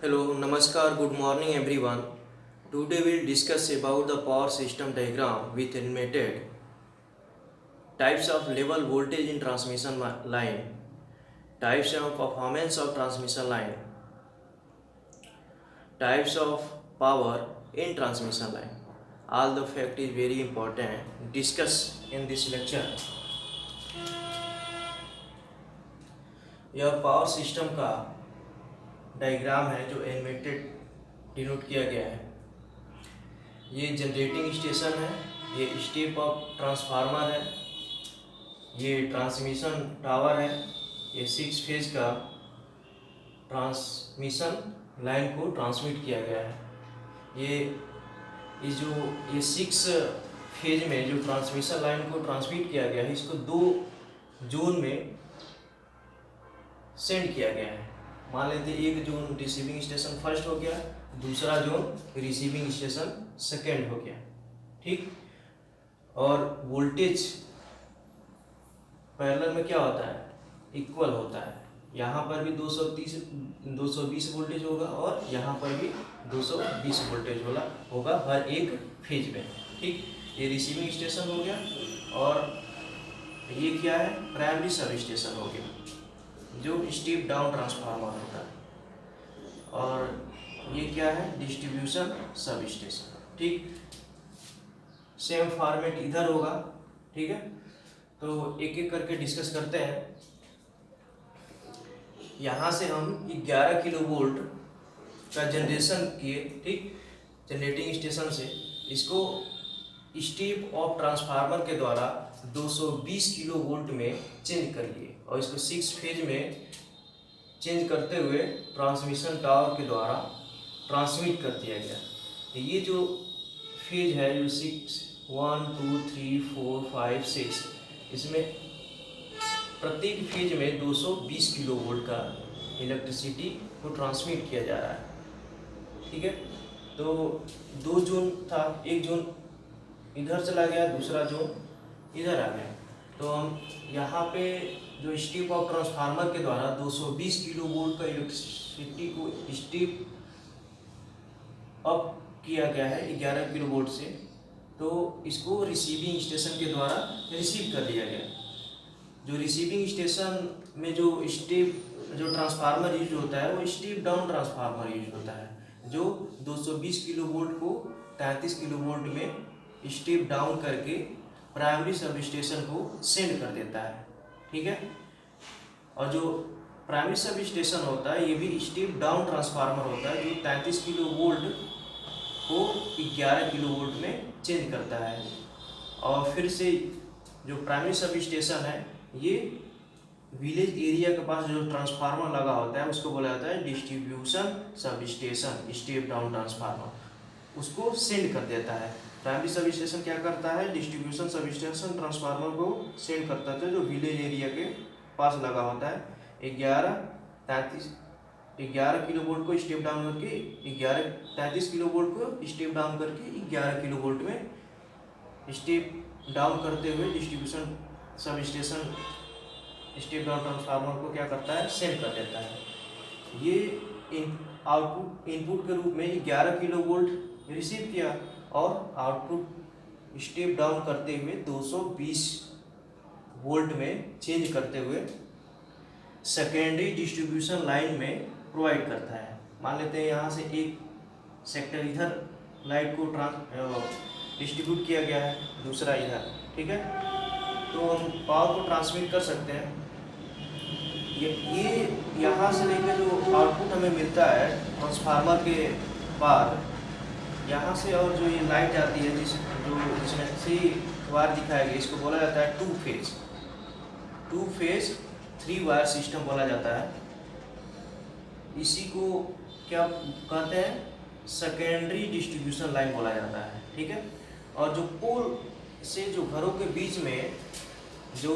Hello, Namaskar, good morning everyone. Today we'll discuss about the power system diagram with animated types of level voltage in transmission line, types and performance of transmission line, types of power in transmission line. All the fact is very important. Discuss in this lecture. यह power system का diagram है जो animated denote किया गया है। ये generating station है, ये स्टेप अप ट्रांसफार्मर है, ये ट्रांसमिशन टावर है, ये 6 फेज का ट्रांसमिशन लाइन को ट्रांसमिट किया गया है। ये जो ये 6 फेज में जो ट्रांसमिशन लाइन को ट्रांसमिट किया गया है, इसको 2 जोन में सेंड किया गया है। मान लेते एक जोन रिसीविंग स्टेशन फर्स्ट हो गया, दूसरा जोन रिसीविंग स्टेशन सेकेंड हो गया, ठीक। और वोल्टेज पैरेलल में क्या होता है, इक्वल होता है। यहाँ पर भी 220 वोल्टेज होगा और यहाँ पर भी 220 वोल्टेज होगा हर एक फेज में, ठीक। ये रिसीविंग स्टेशन हो गया और ये क्या है, प्राइमरी सब स्टेशन हो गया जो स्टेप डाउन ट्रांसफार्मर होता है। और ये क्या है, डिस्ट्रीब्यूशन सब स्टेशन, ठीक। सेम फॉर्मेट इधर होगा, ठीक है। तो एक एक करके डिस्कस करते हैं। यहाँ से हम 11 किलो वोल्ट का जनरेशन किए, ठीक, जनरेटिंग स्टेशन से। इसको स्टेप ऑफ ट्रांसफार्मर के द्वारा 220 किलो वोल्ट में चेंज कर लिए और इसको 6 फेज में चेंज करते हुए ट्रांसमिशन टावर के द्वारा ट्रांसमिट कर दिया गया। तो ये जो फेज है, जो 6 1 2 3 4 5 6, इसमें प्रत्येक फेज में 220 किलो वोल्ट का इलेक्ट्रिसिटी को ट्रांसमिट किया जा रहा है, ठीक है। तो 2 जोन था, एक जोन इधर चला गया, दूसरा जोन इधर आ गया। तो हम यहाँ पे जो स्टेप ऑफ ट्रांसफार्मर के द्वारा 220 किलो वोल्ट का इलेक्ट्रिसिटी को स्टेप अप किया गया है 11 किलो वोल्ट से, तो इसको रिसीविंग स्टेशन के द्वारा रिसीव कर लिया गया। जो रिसीविंग स्टेशन में जो ट्रांसफार्मर यूज होता है वो स्टेप डाउन ट्रांसफार्मर यूज होता है, जो 220 किलो वोल्ट को 33 किलो वोल्ट में स्टेप डाउन करके प्राइमरी सब स्टेशन को सेंड कर देता है, ठीक है। और जो प्राइमरी सब स्टेशन होता है ये भी स्टेप डाउन ट्रांसफार्मर होता है, जो 33 किलो वोल्ट को 11 किलो वोल्ट में चेंज करता है। और फिर से जो प्राइमरी सब स्टेशन है, ये विलेज एरिया के पास जो ट्रांसफार्मर लगा होता है उसको बोला जाता है distribution sub station, step down transformer, उसको सेंड कर देता है। प्राइमरी सब स्टेशन क्या करता है, डिस्ट्रीब्यूशन सब स्टेशन ट्रांसफार्मर को सेंड करता है जो विलेज एरिया के पास लगा होता है। 11 किलो वोल्ट को स्टेप डाउन करके 33 किलो वोल्ट को स्टेप डाउन करके 11 किलो वोल्ट में स्टेप डाउन करते हुए distribution sub station step down transformer को क्या करता है, सेंड कर देता है। ये आउटपुट इनपुट के रूप में 11 किलो वोल्ट रिसीव किया और आउटपुट स्टेप डाउन करते हुए 220 वोल्ट में चेंज करते हुए सेकेंडरी डिस्ट्रीब्यूशन लाइन में प्रोवाइड करता है। मान लेते हैं यहाँ से एक सेक्टर इधर लाइट को डिस्ट्रीब्यूट किया गया है, दूसरा इधर, ठीक है। तो हम पावर को ट्रांसमिट कर सकते हैं। ये यहाँ से लेकर जो आउटपुट हमें मिलता है ट्रांसफार्मर के पार, यहाँ से और जो ये लाइट आती है जिसमें 3 वायर दिखाया गया, इसको बोला जाता है 2 फेज 3 वायर सिस्टम बोला जाता है। इसी को क्या कहते हैं, सेकेंडरी डिस्ट्रीब्यूशन लाइन बोला जाता है, ठीक है। और जो पोल से जो घरों के बीच में जो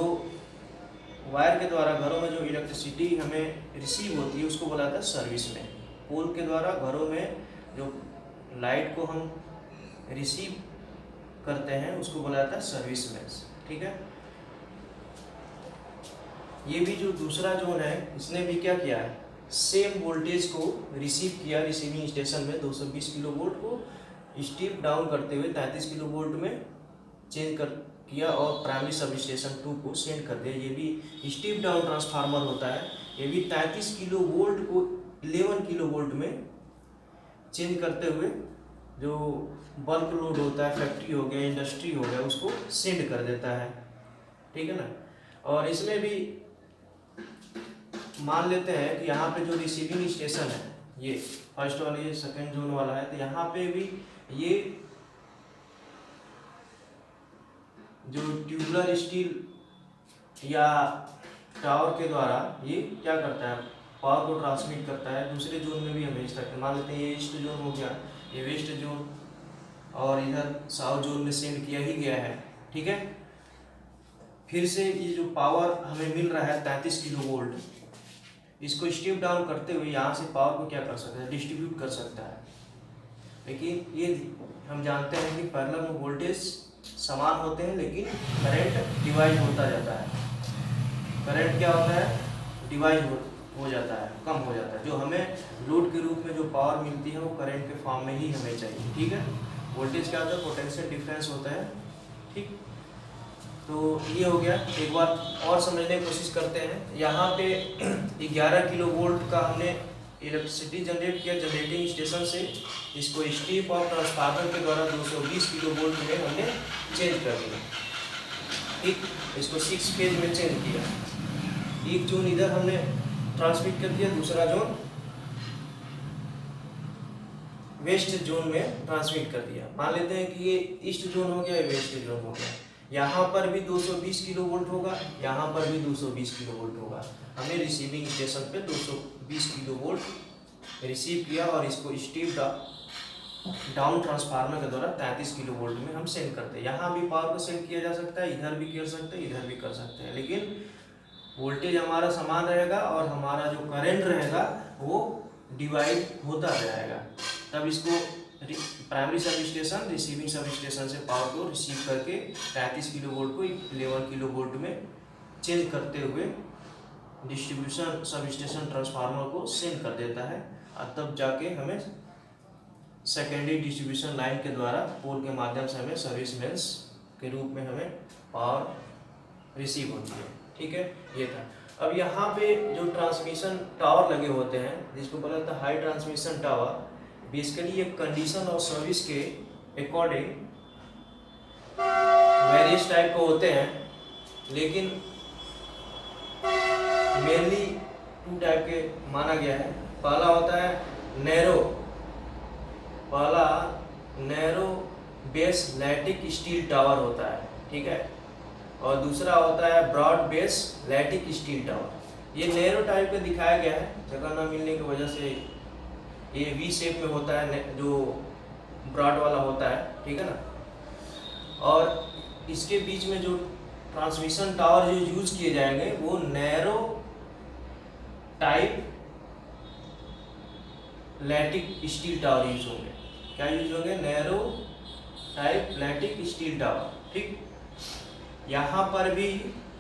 वायर के द्वारा घरों में जो इलेक्ट्रिसिटी हमें रिसीव होती है उसको बोला जाता है सर्विस में। पोल के द्वारा घरों में जो लाइट को हम रिसीव करते हैं उसको बोला जाता है सर्विस में, ठीक है। ये भी जो दूसरा जोन है इसने भी क्या किया है, सेम वोल्टेज को रिसीव किया रिसीविंग स्टेशन में 220 किलो वोल्ट को स्टेप डाउन करते हुए 33 किलो वोल्ट में चेंज कर किया और प्राइमरी सब स्टेशन 2 को सेंड कर दिया। ये भी स्टेप डाउन ट्रांसफार्मर होता है। ये भी 33 किलो वोल्ट को 11 किलो वोल्ट में चेंज करते हुए जो बल्क लोड होता है, फैक्ट्री हो गया, इंडस्ट्री हो गया, उसको सेंड कर देता है। ठीक है ना। और इसमें भी मान लेते हैं कि यहाँ पे जो रिसीविंग स्टेशन है, ये फर्स्ट वाला, ये सेकेंड जोन वाला है, तो यहाँ पे भी ये जो ट्यूबुलर स्टील या टावर के द्वारा ये क्या करता है, पावर को ट्रांसमिट करता है, दूसरे जोन में भी हम भेज सकते हैं। मान लेते हैं ये ईस्ट जोन हो गया, ये वेस्ट जोन, और इधर साउथ जोन में सेंड किया ही गया है। ठीक है। फिर से ये जो पावर हमें मिल रहा है 33 किलो वोल्ट, इसको स्टेप डाउन करते हुए यहाँ से पावर को क्या कर सकता है, डिस्ट्रीब्यूट कर सकता है। लेकिन ये हम जानते हैं कि पैरेलल में वोल्टेज समान होते हैं, लेकिन करंट डिवाइड होता जाता है। करंट क्या होता है, डिवाइड हो जाता है, कम हो जाता है। जो हमें लोड के रूप में जो पावर मिलती है वो करंट के फॉर्म में ही हमें चाहिए। ठीक है। वोल्टेज क्या होता है, पोटेंशियल डिफरेंस होता है। ठीक। तो ये हो गया। एक बार और समझने की कोशिश करते हैं। यहाँ पे 11 किलो वोल्ट का हमने इलेक्ट्रिसिटी जनरेट किया जनरेटिंग स्टेशन से, इसको स्टेप और ट्रांसफार्मर के द्वारा 220 किलो वोल्ट में हमने चेंज कर दिया। ठीक। इसको 6 फेज में चेंज किया। एक जोन इधर हमने ट्रांसमिट कर दिया, दूसरा जोन वेस्ट जोन में ट्रांसमिट कर दिया। मान लेते हैं कि ये ईस्ट जोन हो गया, ये वेस्ट जोन हो गया। यहाँ पर भी 220 किलो वोल्ट होगा, यहाँ पर भी 220 किलो वोल्ट होगा। हमने रिसीविंग स्टेशन पे 220 किलो वोल्ट रिसीव किया और इसको स्टेप डाउन ट्रांसफार्मर के द्वारा 33 किलो वोल्ट में हम सेंड करते हैं। यहाँ भी पावर को सेंड किया जा सकता है, इधर भी कर सकते हैं, इधर भी कर सकते हैं, लेकिन वोल्टेज हमारा समान रहेगा और हमारा जो करंट रहेगा वो डिवाइड होता जाएगा। तब इसको primary sub station receiving sub station से पावर को रिसीव करके 33 किलो वोल्ट को 11 किलो वोल्ट में चेंज करते हुए डिस्ट्रीब्यूशन सब स्टेशन ट्रांसफार्मर को सेंड कर देता है। और तब जाके हमें सेकेंडरी डिस्ट्रीब्यूशन लाइन के द्वारा पोल के माध्यम से हमें सर्विस मेंस के रूप में हमें पावर रिसीव होती है। ठीक है। ये था। अब यहाँ पे जो ट्रांसमिशन टावर लगे होते हैं, जिसको बोला जाता है हाई ट्रांसमिशन टावर, बेसिकली ये कंडीशन और सर्विस के अकॉर्डिंग वेरियस टाइप के होते हैं, लेकिन मेनली 2 टाइप के माना गया है। पहला होता है narrow base lattice steel tower होता है। ठीक है। और दूसरा होता है broad base lattice steel tower. ये नैरो टाइप का दिखाया गया है, जगह न मिलने की वजह से ये वी शेप में होता है, जो ब्रॉड वाला होता है। ठीक है ना। और इसके बीच में जो ट्रांसमिशन टावर जो यूज किए जाएंगे वो narrow type lattice steel tower use होंगे। क्या यूज होंगे, narrow type lattice steel tower. ठीक। यहाँ पर भी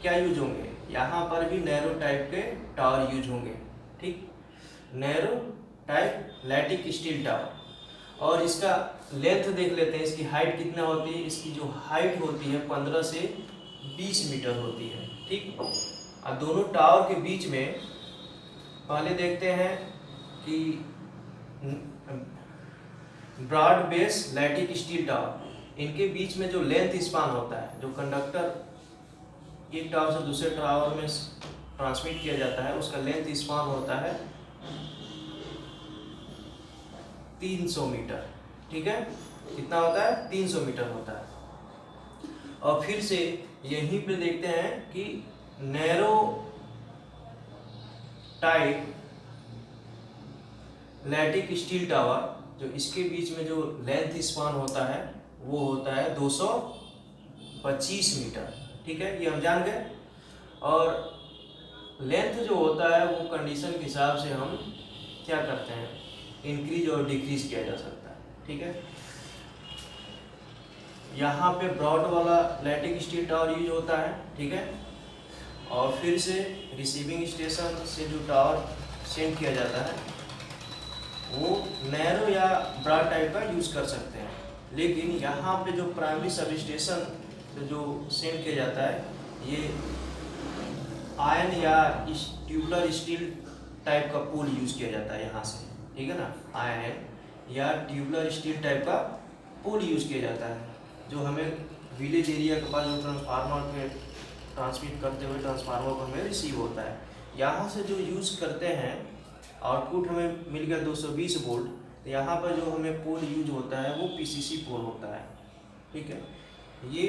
क्या यूज होंगे, यहाँ पर भी नैरो टाइप के टावर यूज होंगे। ठीक। Narrow type lattice steel tower. और इसका लेंथ देख लेते हैं, इसकी हाइट कितना होती है। इसकी जो हाइट होती है 15 से 20 मीटर होती है। ठीक। और दोनों टावर के बीच में पहले देखते हैं कि broad base lattice steel tower, इनके बीच में जो लेंथ स्पान होता है, जो कंडक्टर एक टावर से दूसरे टावर में ट्रांसमिट किया जाता है, उसका लेंथ स्पान होता है 300 मीटर। ठीक है। कितना होता है, 300 मीटर होता है। और फिर से यहीं पे देखते हैं कि narrow type lattice steel tower, जो इसके बीच में जो लेंथ स्पान होता है वो होता है 225 मीटर। ठीक है। ये हम जान गए। और लेंथ जो होता है वो कंडीशन के हिसाब से हम क्या करते हैं, इंक्रीज और डिक्रीज किया जा सकता है। ठीक है। यहाँ पे ब्रॉड वाला लैटिक स्टील टावर यूज होता है। ठीक है। और फिर से रिसीविंग स्टेशन से जो टावर सेंड किया जाता है वो नैरो या ब्रॉड टाइप का यूज़ कर सकते हैं। लेकिन यहाँ पे जो प्राइमरी सब स्टेशन जो सेंड किया जाता है ये आयन या ट्यूबुलर स्टील टाइप का पोल यूज़ किया जाता है यहाँ से, ठीक है ना। आयन या ट्यूबुलर स्टील टाइप का पोल यूज़ किया जाता है जो हमें विलेज एरिया के पास जो ट्रांसफार्मर पे ट्रांसमिट करते हुए ट्रांसफार्मर को हमें रिसीव होता है। यहाँ से जो यूज़ करते हैं आउटपुट हमें मिल गया 220 वोल्ट। यहाँ पर जो हमें पोल यूज होता है वो पीसीसी पोल होता है, ठीक है। ये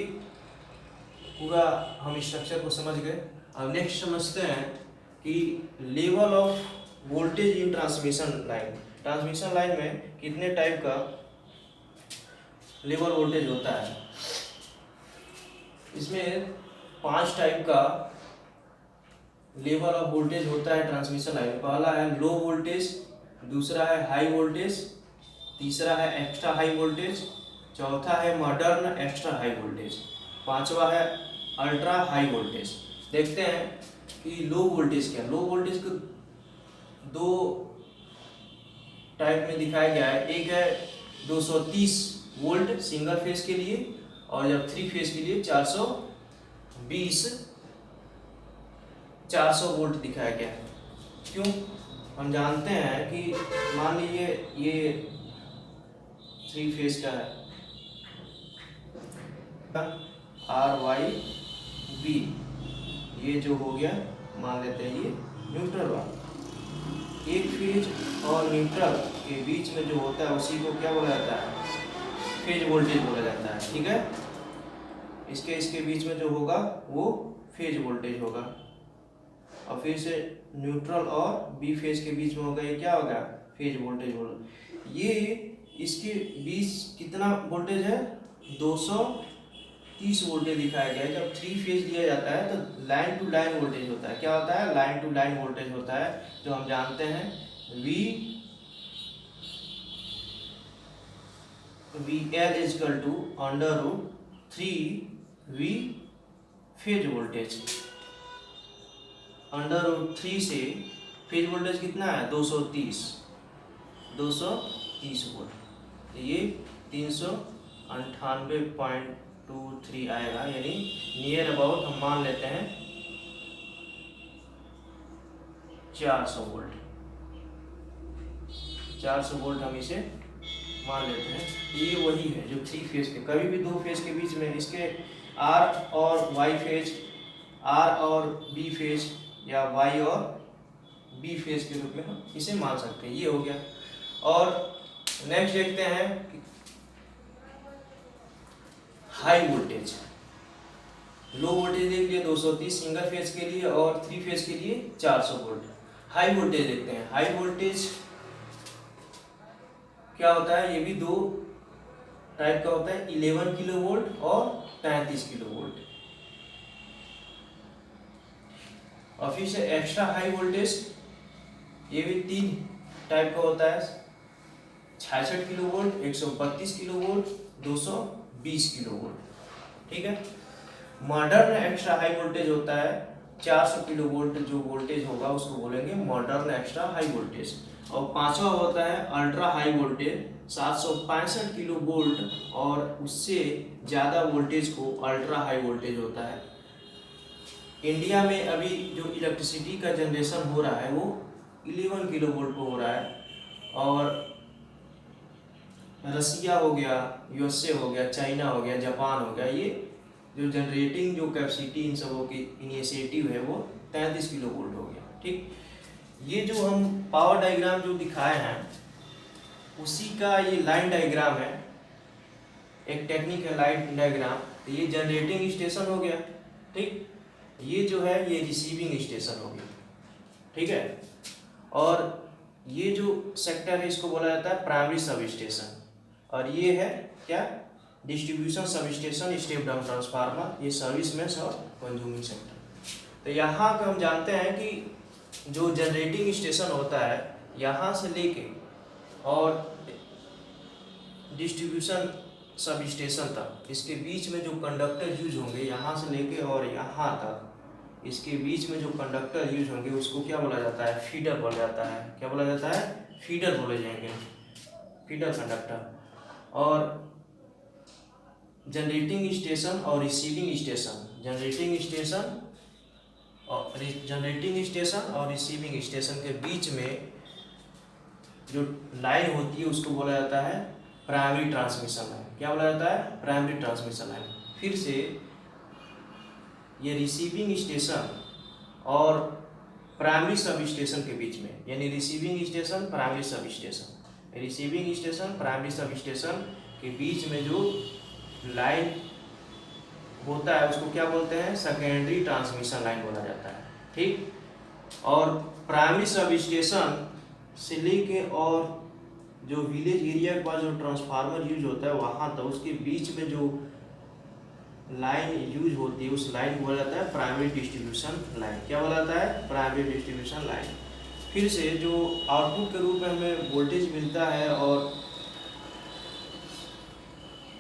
पूरा हम स्ट्रक्चर को समझ गए। अब नेक्स्ट समझते हैं कि level of voltage in transmission line. Transmission line में कितने टाइप का लेवल वोल्टेज होता है। इसमें 5 टाइप का लेवल ऑफ वोल्टेज होता है ट्रांसमिशन लाइन। पहला है लो वोल्टेज, दूसरा है हाई वोल्टेज, तीसरा है एक्स्ट्रा हाई वोल्टेज, चौथा है मॉडर्न एक्स्ट्रा हाई वोल्टेज, पांचवा है अल्ट्रा हाई वोल्टेज। देखते हैं कि लो वोल्टेज क्या। लो वोल्टेज को 2 टाइप में दिखाया गया है। एक है 230 वोल्ट सिंगल फेज के लिए और जब 3 फेज के लिए 420 वोल्ट दिखाया गया है। क्यों? हम जानते हैं कि मान लीजिए ये 3 फेज का है RYB, ये जो हो गया मान लेते हैं ये न्यूट्रल वाला। एक फेज और न्यूट्रल के बीच में जो होता है उसी को क्या बोला जाता है? फेज वोल्टेज बोला जाता है, ठीक है। इसके बीच में जो होगा वो फेज वोल्टेज होगा। और फिर से न्यूट्रल और बी फेज के बीच में होगा, ये क्या होगा? फेज वोल्टेज होगा। ये इसके बीच कितना वोल्टेज है? 230 वोल्टेज दिखाया गया है। जब 3 फेज दिया जाता है तो लाइन टू लाइन वोल्टेज होता है। क्या होता है? लाइन टू लाइन वोल्टेज होता है, जो हम जानते हैं VL equal to √3V phase voltage. √3 से फेज वोल्टेज कितना है? 230 वोल्ट। तो ये 398.23 आएगा, यानी नियर अबाउट हम मान लेते हैं 400 वोल्ट। 400 वोल्ट हम इसे मान लेते हैं। ये वही है जो 3 फेज के। कभी भी 2 फेज के बीच में इसके R और Y फेज, R और B फेज या Y और B फेज के रूप में हम इसे मान सकते हैं। ये हो गया। और नेक्स्ट देखते हैं हाई वोल्टेज। लो वोल्टेज देख लिया 230 सिंगल फेज के लिए और 3 फेज के लिए 400 वोल्ट। हाई वोल्टेज देखते हैं। हाई वोल्टेज क्या होता है? ये भी 2 टाइप का होता है, 11 किलो वोल्ट और 33 किलो वोल्ट। और फिर से एक्स्ट्रा हाई वोल्टेज, ये भी 3 टाइप का होता है, 66 kilo volt, 132 kilo volt, 220 kilo volt, ठीक है। मॉडर्न एक्स्ट्रा हाई वोल्टेज होता है 400 किलो वोल्ट। जो वोल्टेज होगा उसको बोलेंगे मॉडर्न एक्स्ट्रा हाई वोल्टेज। और पांचवा होता है ultra high voltage, 765 kilo volt और उससे ज़्यादा वोल्टेज को अल्ट्रा हाई वोल्टेज होता है। इंडिया में अभी जो इलेक्ट्रिसिटी का जनरेशन हो रहा है वो 11 किलो वोल्ट पे हो रहा है। और रसिया हो गया, USA हो गया, चाइना हो गया, जापान हो गया, ये जो जनरेटिंग जो कैपेसिटी इन सबों की इनिशिएटिव है वो 33 किलो वोल्ट हो गया, ठीक। ये जो हम पावर डायग्राम जो दिखाए हैं उसी का ये लाइन डायग्राम है। एक टेक्निक है लाइन डायग्राम। तो ये जनरेटिंग स्टेशन हो गया, ठीक। ये जो है ये रिसीविंग स्टेशन हो गया, ठीक है। और ये जो सेक्टर है इसको बोला जाता है प्राइमरी सब स्टेशन। और ये है क्या? Distribution sub station, step down transformer, ये सर्विस मेष और कंज्यूमिंग सेक्टर। तो यहाँ का हम जानते हैं कि जो जनरेटिंग स्टेशन होता है यहाँ से लेके और डिस्ट्रीब्यूशन सब स्टेशन तक, इसके बीच में जो कंडक्टर यूज होंगे यहाँ से लेके और यहाँ तक, इसके बीच में जो कंडक्टर यूज होंगे उसको क्या बोला जाता है, फीडर बोला जाता है। क्या बोला जाता है, फीडर बोले जाएंगे, फीडर कंडक्टर। और जनरेटिंग स्टेशन और रिसीविंग स्टेशन, जनरेटिंग स्टेशन और रिसीविंग स्टेशन के बीच में जो लाइन होती है उसको बोला जाता है प्राइमरी ट्रांसमिशन लाइन। क्या बोला जाता है, प्राइमरी ट्रांसमिशन लाइन। फिर से ये रिसीविंग स्टेशन और प्राइमरी सब स्टेशन के बीच में, यानी receiving station primary sub station, receiving station primary sub station के बीच में जो लाइन होता है उसको क्या बोलते हैं, सेकेंडरी ट्रांसमिशन लाइन बोला जाता है। ठीक, और प्राइमरी सब स्टेशन से लेके और जो विलेज एरिया के पास जो ट्रांसफार्मर यूज होता है वहाँ तक उसके बीच में जो लाइन यूज होती है उस लाइन को बोला जाता है प्राइमरी डिस्ट्रीब्यूशन लाइन। क्या बोला जाता है, प्राइमरी डिस्ट्रीब्यूशन लाइन। फिर से जो आउटपुट के रूप में हमें वोल्टेज मिलता है और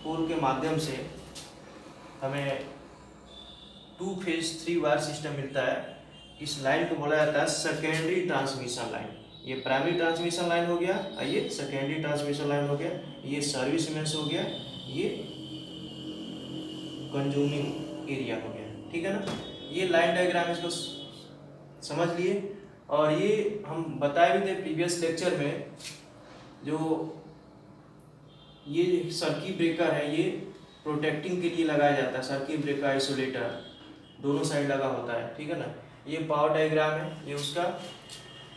पोल के माध्यम से हमें 2 फेज 3 वायर सिस्टम मिलता है, इस लाइन को बोला जाता है सेकेंडरी ट्रांसमिशन लाइन। ये प्राइमरी ट्रांसमिशन लाइन हो गया, ये सेकेंडरी ट्रांसमिशन लाइन हो गया, ये सर्विस मेंस हो गया, ये कंज्यूमिंग एरिया हो गया। ठीक है ना, ये लाइन डायग्राम इसको समझ लिए। और ये हम बताए भी थे प्रीवियस लेक्चर में, जो ये सर्किट ब्रेकर है ये प्रोटेक्टिंग के लिए लगाया जाता है। सर्किट ब्रेकर आइसोलेटर दोनों साइड लगा होता है। ठीक है ना, ये पावर डायग्राम है, ये उसका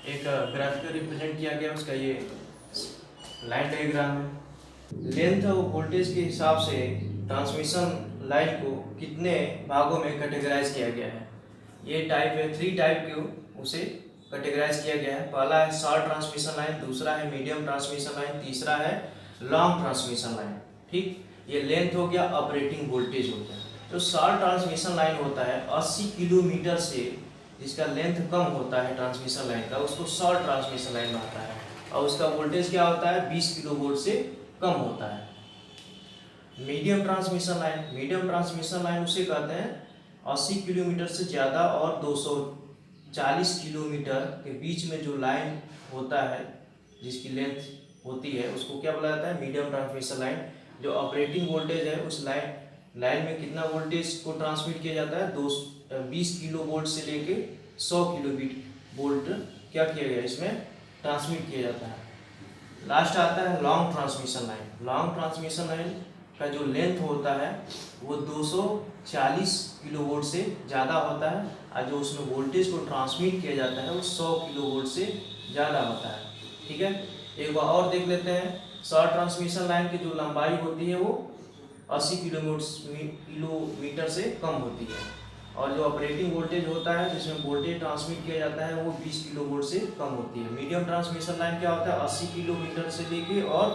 एक ग्राफिकल रिप्रेजेंट किया गया उसका, ये लाइन डायग्राम है। लेंथ और वोल्टेज के हिसाब से ट्रांसमिशन लाइन को कितने भागों में कैटेगराइज किया गया है। ये टाइप है 3 टाइप के उसे कैटेगराइज किया गया है। पहला है शॉर्ट ट्रांसमिशन लाइन, दूसरा है मीडियम ट्रांसमिशन लाइन, तीसरा है लॉन्ग ट्रांसमिशन लाइन। ठीक, ये लेंथ हो गया, ऑपरेटिंग वोल्टेज हो गया। तो शॉर्ट ट्रांसमिशन लाइन होता है 80 किलोमीटर से, जिसका लेंथ कम होता है ट्रांसमिशन लाइन का उसको शॉर्ट ट्रांसमिशन लाइन आता है, और उसका वोल्टेज क्या होता है 20 किलो वोल्ट से कम होता है। Medium transmission line, medium transmission line उसे कहते हैं 80 किलोमीटर से ज़्यादा और 240 किलोमीटर के बीच में जो लाइन होता है जिसकी लेंथ होती है उसको क्या बोला जाता है, मीडियम ट्रांसमिशन लाइन। जो ऑपरेटिंग वोल्टेज है उस लाइन में कितना वोल्टेज को ट्रांसमिट किया जाता है 20 किलो वोल्ट से लेके 100 किलो वोल्ट क्या किया गया इसमें ट्रांसमिट किया जाता है। लास्ट आता है long transmission line. Long transmission line का जो लेंथ होता है वो 240 किलो वोल्ट से ज़्यादा होता है, और जो उसमें वोल्टेज को ट्रांसमिट किया जाता है वो 100 किलो वोल्ट से ज़्यादा होता है। ठीक है, एक बार और देख लेते हैं। शॉर्ट ट्रांसमिशन लाइन की जो लंबाई होती है वो 80 किलोमीटर से कम होती है, और जो ऑपरेटिंग वोल्टेज होता है जिसमें वोल्टेज ट्रांसमिट किया जाता है वो 20 किलो वोल्ट से कम होती है। मीडियम ट्रांसमिशन लाइन क्या होता है 80 किलोमीटर से लेके और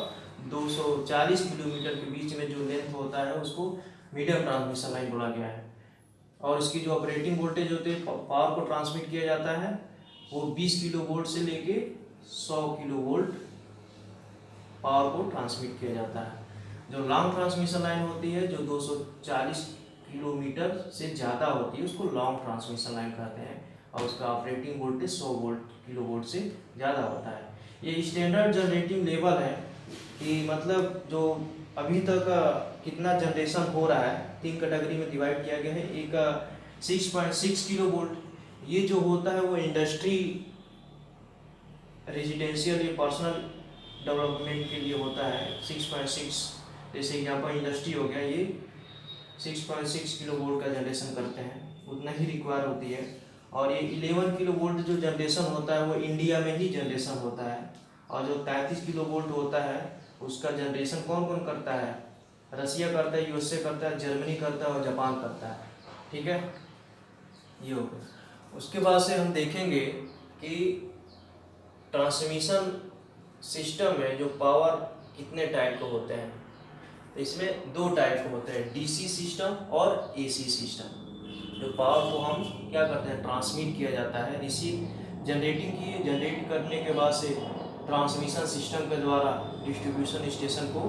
240 किलोमीटर के बीच में जो लेंथ होता है उसको मीडियम ट्रांसमिशन लाइन बोला गया है। और इसकी जो ऑपरेटिंग वोल्टेज होते हैं पावर को ट्रांसमिट किया जाता है वो 20 किलो वोल्ट से लेके 100 किलो वोल्ट पावर को ट्रांसमिट किया जाता है। जो लॉन्ग ट्रांसमिशन लाइन होती है जो 240 किलोमीटर से ज़्यादा होती है उसको लॉन्ग ट्रांसमिशन लाइन कहते हैं, और उसका ऑपरेटिंग वोल्टेज 100 किलो वोल्ट से ज़्यादा होता है। ये स्टैंडर्ड जनरेटिंग लेवल है कि मतलब जो अभी तक कितना जनरेशन हो रहा है 3 कैटेगरी में डिवाइड किया गया है। एक 6.6 किलो वोल्ट, ये जो होता है वो इंडस्ट्री रेजिडेंशियल या पर्सनल डेवलपमेंट के लिए होता है। 6.6 जैसे एग्जाम्पल इंडस्ट्री हो गया, ये 6.6 किलो वोल्ट का जनरेशन करते हैं, उतना ही रिक्वायर होती है। और ये 11 किलो वोल्ट जो जनरेशन होता है वो इंडिया में ही जनरेशन होता है, और जो 33 किलो वोल्ट होता है उसका जनरेशन कौन कौन करता है, रसिया करता है, यूएसए करता है, जर्मनी करता है और जापान करता है। ठीक है, ये हो गया। उसके बाद से हम देखेंगे कि ट्रांसमिशन सिस्टम में जो पावर कितने टाइप के होते हैं। तो इसमें 2 टाइप के होते हैं, डीसी सिस्टम और एसी सिस्टम। जो पावर को हम क्या करते हैं ट्रांसमिट किया जाता है, रिसीव जनरेट करने के बाद से ट्रांसमिशन सिस्टम के द्वारा डिस्ट्रीब्यूशन स्टेशन को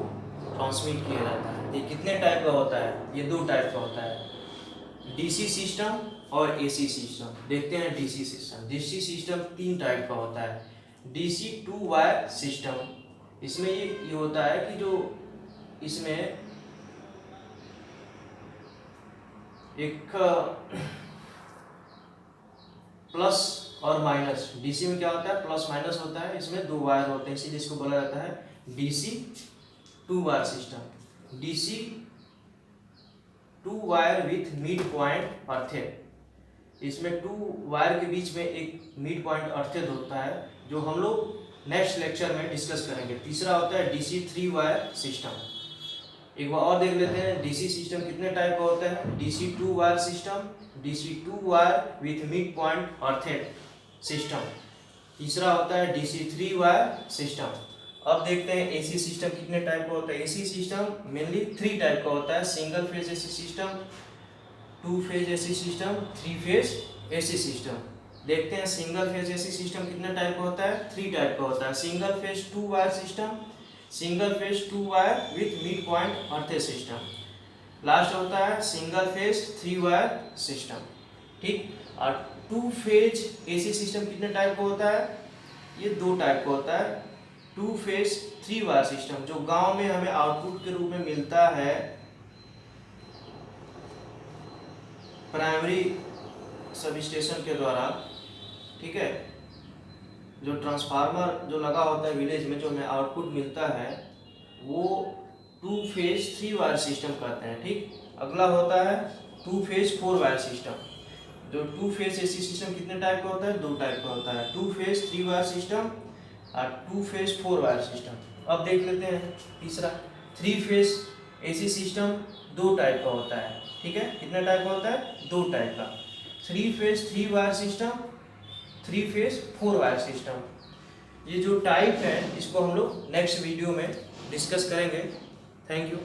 ट्रांसमिट किया जाता है। ये कितने टाइप का होता है, ये 2 टाइप का होता है, डीसी सिस्टम और एसी सिस्टम। देखते हैं DC system. DC system 3 type का होता है। डीसी 2 वायर सिस्टम, इसमें ये होता है कि जो इसमें एक प्लस और माइनस, डीसी में क्या होता है प्लस माइनस होता है, इसमें 2 वायर होते हैं, इसीलिए इसको बोला जाता है DC 2 wire system. DC 2 wire with mid point earthed, इसमें 2 वायर के बीच में एक मिड पॉइंट अर्थेड होता है, जो हम लोग नेक्स्ट लेक्चर में डिस्कस करेंगे। तीसरा होता है डीसी 3 वायर सिस्टम। एक बार और देख लेते हैं डीसी सिस्टम कितने टाइप का होता है। DC 2 wire system, DC 2 wire with mid point earthed system. तीसरा होता है डीसी 3 वायर सिस्टम। अब देखते हैं एसी सिस्टम कितने टाइप का होता है। एसी सिस्टम मेनली 3 टाइप का होता है। Single phase AC system, 2 phase AC system, 3 phase AC system. देखते हैं सिंगल फेज एसी सिस्टम कितने टाइप का होता है। 3 टाइप का होता है। Single phase 2 wire system, single phase 2 wire with mid point earthed system. Last होता है सिंगल फेज 3 वायर सिस्टम। ठीक, और 2 फेज एसी सिस्टम कितने टाइप का होता है। ये 2 टाइप का होता है। 2 फेज 3 वायर सिस्टम जो गांव में हमें आउटपुट के रूप में मिलता है प्राइमरी सब स्टेशन के द्वारा। ठीक है, जो ट्रांसफार्मर जो लगा होता है विलेज में, जो हमें आउटपुट मिलता है, वो 2 फेज 3 वायर सिस्टम कहते हैं। ठीक, अगला होता है 2 फेज 4 वायर सिस्टम। जो 2 फेज एसी सिस्टम कितने टाइप का होता है, 2 टाइप का होता है। 2 फेज 3 वायर सिस्टम और 2 फेज 4 वायर सिस्टम। अब देख लेते हैं तीसरा 3 फेज एसी सिस्टम 2 टाइप का होता है। ठीक है, कितने टाइप का होता है, 2 टाइप का। 3 phase 3 wire system, 3 phase 4 wire system. ये जो टाइप है इसको हम लोग नेक्स्ट वीडियो में डिस्कस करेंगे। Thank you.